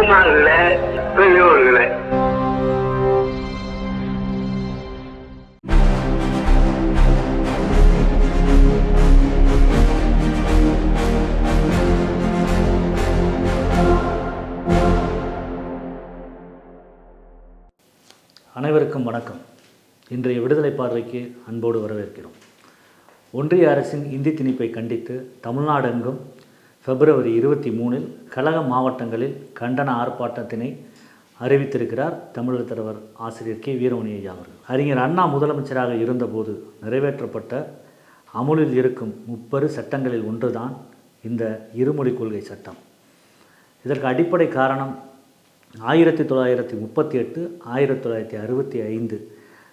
தாய்மார்களே, பெரியோர்களே, அனைவருக்கும் வணக்கம். இன்றைய விடுதலை பார்வைக்கு அன்போடு வரவேற்கிறோம். ஒன்றிய அரசின் இந்தி திணிப்பை கண்டித்து தமிழ்நாடெங்கும் பிப்ரவரி 23 கழக மாவட்டங்களில் கண்டன ஆர்ப்பாட்டத்தினை அறிவித்திருக்கிறார் தமிழர் தலைவர் ஆசிரியர் கே வீரமணி ஐயா அவர்கள். அறிஞர் அண்ணா முதலமைச்சராக இருந்தபோது நிறைவேற்றப்பட்ட அமுலில் இருக்கும் 30 சட்டங்களில் ஒன்றுதான் இந்த இருமொழி கொள்கை சட்டம். இதற்கு அடிப்படை காரணம் 1938, 1965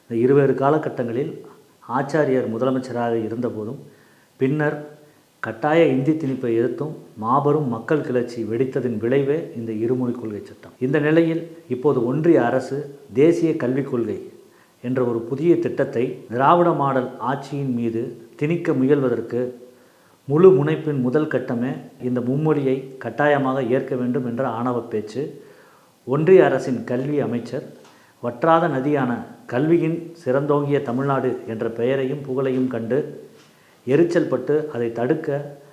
இந்த இருவேறு காலகட்டங்களில் ஆச்சாரியர் முதலமைச்சராக இருந்தபோதும் பின்னர் கட்டாய இந்தி திணிப்பை எதிர்த்தும் மாபெரும் மக்கள் கிளர்ச்சி வெடித்ததின் விளைவே இந்த இருமொழி கொள்கை சட்டம். இந்த நிலையில் இப்போது ஒன்றிய அரசு தேசிய கல்விக் கொள்கை என்ற ஒரு புதிய திட்டத்தை திராவிட மாடல் ஆட்சியின் மீது திணிக்க முயல்வதற்கு முழு முனைப்பின் முதல் கட்டமே இந்த மும்மொழியை கட்டாயமாக ஏற்க வேண்டும் என்ற ஆணவ பேச்சு ஒன்றிய அரசின் கல்வி அமைச்சர் வற்றாத நதியான கல்வியின் சிறந்தோங்கிய தமிழ்நாடு என்ற பெயரையும் புகழையும் கண்டு எரிச்சல் பட்டு அதை தடுக்க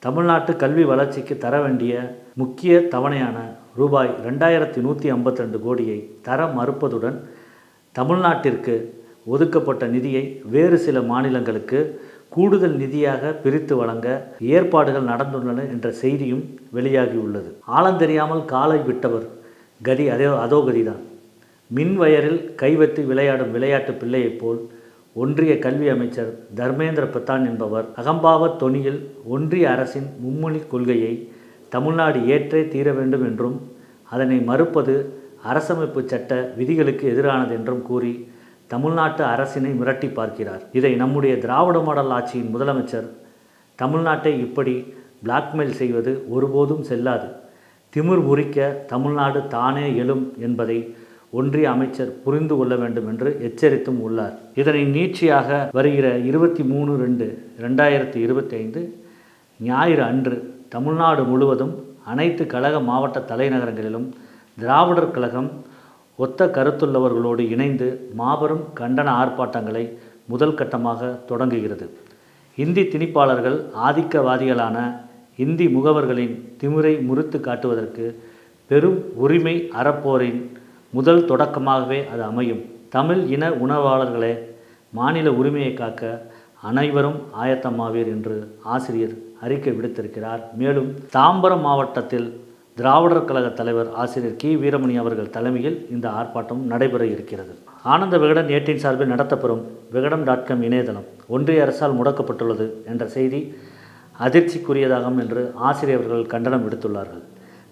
தமிழ்நாட்டு கல்வி வளர்ச்சிக்கு தர வேண்டிய முக்கிய தவணையான ரூபாய் 2152 கோடியை தர மறுப்பதுடன் தமிழ்நாட்டிற்கு ஒதுக்கப்பட்ட நிதியை வேறு சில மாநிலங்களுக்கு கூடுதல் நிதியாக பிரித்து வழங்க ஏற்பாடுகள் நடந்துள்ளன என்ற செய்தியும் வெளியாகியுள்ளது. ஆழந்தெரியாமல் காலை விட்டவர் கதி அதோ கதிதான். மின் வயரில் கைவற்றி விளையாடும் விளையாட்டு பிள்ளையைப் போல் ஒன்றிய கல்வி அமைச்சர் தர்மேந்திர பிரதான் என்பவர் அகம்பாவ தொனியில் ஒன்றிய அரசின் மும்மொழி கொள்கையை தமிழ்நாடு ஏற்றே தீர வேண்டும் என்றும் அதனை மறுப்பது அரசமைப்பு சட்ட விதிகளுக்கு எதிரானது என்றும் கூறி தமிழ்நாட்டு அரசினை மிரட்டி பார்க்கிறார். இதை நம்முடைய திராவிட மாடல் ஆட்சியின் முதலமைச்சர் தமிழ்நாட்டை இப்படி பிளாக்மெயில் செய்வது ஒருபோதும் செல்லாது, திமிர் முறிக்க தமிழ்நாடு தானே எழும் என்பதை ஒன்றிய அமைச்சர் புரிந்து கொள்ள வேண்டும் என்று எச்சரித்தும் உள்ளார். இதனை நீட்சியாக வருகிற 23/2/2025 ஞாயிறு அன்று தமிழ்நாடு முழுவதும் அனைத்து கழக மாவட்ட தலைநகரங்களிலும் திராவிடர் கழகம் ஒத்த கருத்துள்ளவர்களோடு இணைந்து மாபெரும் கண்டன ஆர்ப்பாட்டங்களை முதல் கட்டமாக தொடங்குகிறது. இந்தி திணிப்பாளர்கள் ஆதிக்கவாதிகளான இந்தி முகவர்களின் திமிரை முறித்து காட்டுவதற்கு பெரும் உரிமை அறப்போரின் முதல் தொடக்கமாகவே அது அமையும். தமிழ் இன உணர்வாளர்களே, மாநில உரிமையை காக்க அனைவரும் ஆயத்தமாவீர் என்று ஆசிரியர் அறிக்கை விடுத்திருக்கிறார். மேலும் தாம்பரம் மாவட்டத்தில் திராவிடர் கழக தலைவர் ஆசிரியர் கி வீரமணி அவர்கள் தலைமையில் இந்த ஆர்ப்பாட்டம் நடைபெற இருக்கிறது. ஆனந்த விகடன் ஏட்டின் சார்பில் நடத்தப்பெறும் விகடன்.com இணையதளம் ஒன்றிய அரசால் முடக்கப்பட்டுள்ளது என்ற செய்தி அதிர்ச்சிக்குரியதாகும் என்று ஆசிரியர்கள் கண்டனம் விடுத்துள்ளார்கள்.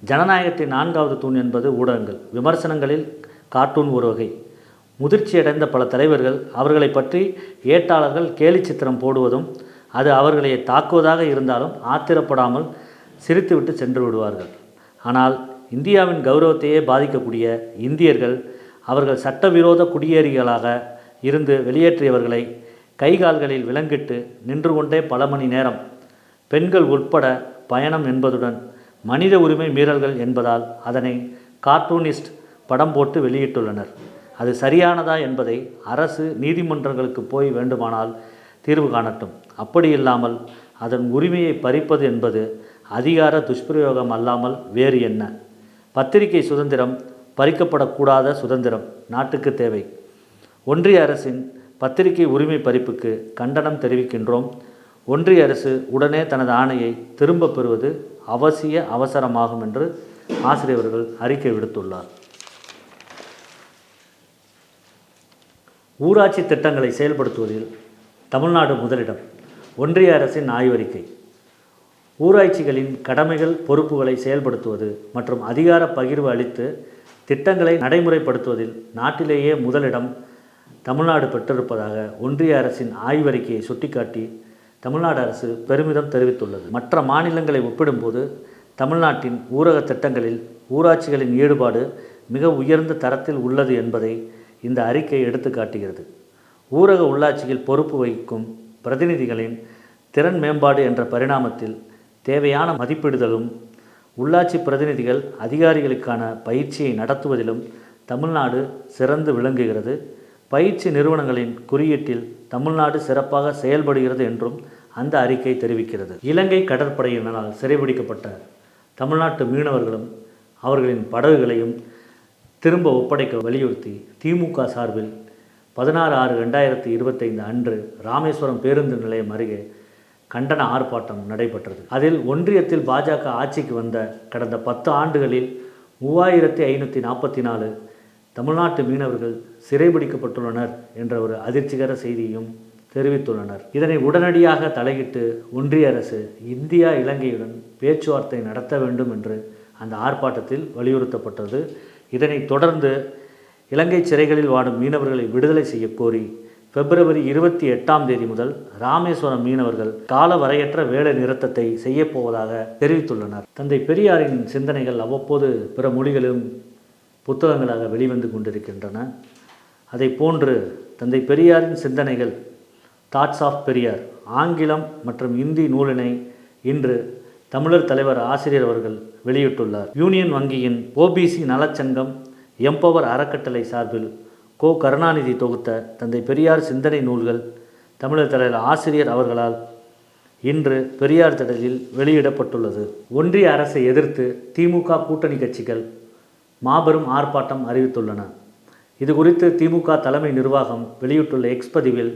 ஜனநாயகத்தின் 4வது தூண் என்பது ஊடகங்கள். விமர்சனங்களில் கார்ட்டூன் ஒரு வகை. முதிர்ச்சியடைந்த பல தலைவர்கள் அவர்களை பற்றி ஏட்டாளர்கள் கேலி சித்திரம் போடுவதும் அது அவர்களை தாக்குவதாக இருந்தாலும் ஆத்திரப்படாமல் சிரித்துவிட்டு சென்று விடுவார்கள். ஆனால் இந்தியாவின் கௌரவத்தையே பாதிக்கக்கூடிய இந்தியர்கள் அவர்கள் சட்டவிரோத குடியேறிகளாக இருந்து வெளியேற்றியவர்களை கைகால்களில் விலங்கிட்டு நின்று கொண்டே பல மணி நேரம் பெண்கள் உட்பட பயணம் என்பதுடன் மனித உரிமை மீறல்கள் என்பதால் அதனை கார்ட்டூனிஸ்ட் படம் போட்டு வெளியிட்டுள்ளனர். அது சரியானதா என்பதை அரசு நீதிமன்றங்களுக்கு போய் வேண்டுமானால் தீர்வு காணட்டும். அப்படி இல்லாமல் அதன் உரிமையை பறிப்பது என்பது அதிகார துஷ்பிரயோகம் அல்லாமல் வேறு என்ன? பத்திரிகை சுதந்திரம் பறிக்கப்படக்கூடாத சுதந்திரம் நாட்டுக்கு தேவை. ஒன்றிய அரசின் பத்திரிகை உரிமை பறிப்புக்கு கண்டனம் தெரிவிக்கின்றோம். ஒன்றிய அரசு உடனே தனது ஆணையை திரும்ப பெறுவது அவசரமாகும் என்று ஆசிரியர்கள் அறிக்கை விடுத்துள்ளார். ஊராட்சி திட்டங்களை செயல்படுத்துவதில் தமிழ்நாடு முதலிடம். ஒன்றிய அரசின் ஆய்வறிக்கை. ஊராட்சிகளின் கடமைகள் பொறுப்புகளை செயல்படுத்துவது மற்றும் அதிகார பகிர்வு அளித்து திட்டங்களை நடைமுறைப்படுத்துவதில் நாட்டிலேயே முதலிடம் தமிழ்நாடு பெற்றிருப்பதாக ஒன்றிய அரசின் ஆய்வறிக்கையை சுட்டிக்காட்டி தமிழ்நாடு அரசு பெருமிதம் தெரிவித்துள்ளது. மற்ற மாநிலங்களை ஒப்பிடும்போது தமிழ்நாட்டின் ஊரக திட்டங்களில் ஊராட்சிகளின் ஈடுபாடு மிக உயர்ந்த தரத்தில் உள்ளது என்பதை இந்த அறிக்கை எடுத்து காட்டுகிறது. ஊரக உள்ளாட்சியில் பொறுப்பு வகிக்கும் பிரதிநிதிகளின் திறன் மேம்பாடு என்ற பரிணாமத்தில் தேவையான மதிப்பிடுதலும் உள்ளாட்சி பிரதிநிதிகள் அதிகாரிகளுக்கான பயிற்சியை நடத்துவதிலும் தமிழ்நாடு சிறந்து விளங்குகிறது. பயிற்சி நிறுவனங்களின் குறியீட்டில் தமிழ்நாடு சிறப்பாக செயல்படுகிறது என்றும் அந்த அறிக்கை தெரிவிக்கிறது. இலங்கை கடற்படையினரால் சிறைபிடிக்கப்பட்ட தமிழ்நாட்டு மீனவர்களும் அவர்களின் படகுகளையும் திரும்ப ஒப்படைக்க வலியுறுத்தி திமுக சார்பில் 16/6/2025 அன்று ராமேஸ்வரம் பேருந்து நிலையம் அருகே கண்டன ஆர்ப்பாட்டம் நடைபெற்றது. அதில் ஒன்றியத்தில் பாஜக ஆட்சிக்கு வந்த கடந்த 10 ஆண்டுகளில் 3544 தமிழ்நாட்டு மீனவர்கள் சிறைபிடிக்கப்பட்டுள்ளனர் என்ற ஒரு அதிர்ச்சிகர செய்தியும் தெரிவித்துள்ளனர். இதனை உடனடியாக தலையிட்டு ஒன்றிய அரசு இந்தியா இலங்கையுடன் பேச்சுவார்த்தை நடத்த வேண்டும் என்று அந்த ஆர்ப்பாட்டத்தில் வலியுறுத்தப்பட்டது. இதனைத் தொடர்ந்து இலங்கை சிறைகளில் வாடும் மீனவர்களை விடுதலை செய்ய கோரி பிப்ரவரி 28 முதல் ராமேஸ்வரம் மீனவர்கள் கால வரையற்ற வேலை நிறுத்தத்தை செய்யப்போவதாக தெரிவித்துள்ளனர். தந்தை பெரியாரின் சிந்தனைகள் அவ்வப்போது பிற மொழிகளிலும் புத்தகங்களாக வெளிவந்து கொண்டிருக்கின்றன. அதை போன்று தந்தை பெரியாரின் சிந்தனைகள் தாட்ஸ் ஆஃப் பெரியார் ஆங்கிலம் மற்றும் இந்தி நூலினை இன்று தமிழர் தலைவர் ஆசிரியர் அவர்கள் வெளியிட்டுள்ளார். யூனியன் வங்கியின் ஓபிசி நலச்சங்கம் எம்பவர் அறக்கட்டளை சார்பில் கோ கருணாநிதி தொகுத்த தந்தை பெரியார் சிந்தனை நூல்கள் தமிழர் தலைவர் ஆசிரியர் அவர்களால் இன்று பெரியார் திடலில் வெளியிடப்பட்டுள்ளது. ஒன்றிய அரசை எதிர்த்து திமுக கூட்டணி கட்சிகள் மாபெரும் ஆர்ப்பாட்டம் அறிவித்துள்ளன. இது குறித்து திமுக தலைமை நிர்வாகம் வெளியிட்டுள்ள எக்ஸ் பதிவில்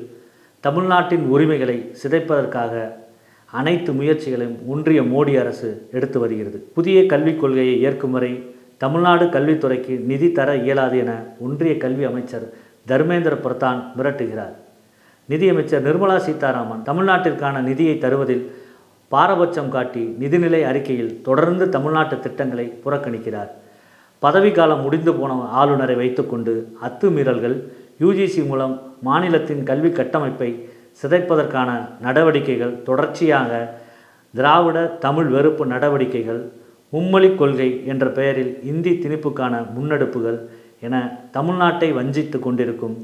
தமிழ்நாட்டின் உரிமைகளை சிதைப்பதற்காக அனைத்து முயற்சிகளையும் ஒன்றிய மோடி அரசு எடுத்து வருகிறது. புதிய கல்விக் கொள்கையை ஏற்கும் வரை தமிழ்நாடு கல்வித்துறைக்கு நிதி தர இயலாது என ஒன்றிய கல்வி அமைச்சர் தர்மேந்திர பிரதான் மிரட்டுகிறார். நிதியமைச்சர் நிர்மலா சீதாராமன் தமிழ்நாட்டிற்கான நிதியை தருவதில் பாரபட்சம் காட்டி நிதிநிலை அறிக்கையில் தொடர்ந்து தமிழ்நாட்டு திட்டங்களை புறக்கணிக்கிறார். பதவிக்காலம் முடிந்து போன ஆளுநரை வைத்துக்கொண்டு அத்துமீறல்கள் யுஜிசி மூலம் மாநிலத்தின் கல்வி கட்டமைப்பை சிதைப்பதற்கான நடவடிக்கைகள் தொடர்ச்சியாக திராவிட தமிழ் வெறுப்பு நடவடிக்கைகள் மும்மொழி கொள்கை என்ற பெயரில் இந்தி திணிப்புக்கான முன்னெடுப்புகள் என தமிழ்நாட்டை வஞ்சித்து கொண்டிருக்கும்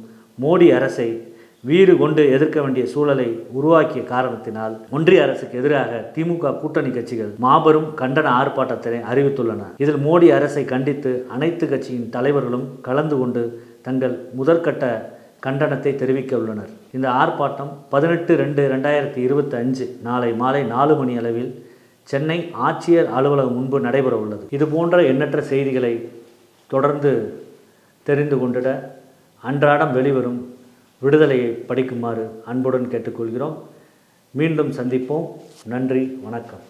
மோடி அரசை வீறு கொண்டு எதிர்க்க வேண்டிய சூழலை உருவாக்கிய காரணத்தினால் ஒன்றிய அரசுக்கு எதிராக திமுக கூட்டணி கட்சிகள் மாபெரும் கண்டன ஆர்ப்பாட்டத்தினை அறிவித்துள்ளன. இதில் மோடி அரசை கண்டித்து அனைத்து கட்சியின் தலைவர்களும் கலந்து கொண்டு தங்கள் முதற்கட்ட கண்டனத்தை தெரிவிக்க உள்ளனர். இந்த ஆர்ப்பாட்டம் 18/2/2025 நாளை மாலை 4 மணி அளவில் சென்னை ஆட்சியர் அலுவலகம் முன்பு நடைபெற உள்ளது. இது போன்ற எண்ணற்ற செய்திகளை தொடர்ந்து தெரிந்து கொண்டிட அன்றாடம் வெளிவரும் விடுதலையை படிக்குமாறு அன்புடன் கேட்டுக்கொள்கிறோம். மீண்டும் சந்திப்போம். நன்றி, வணக்கம்.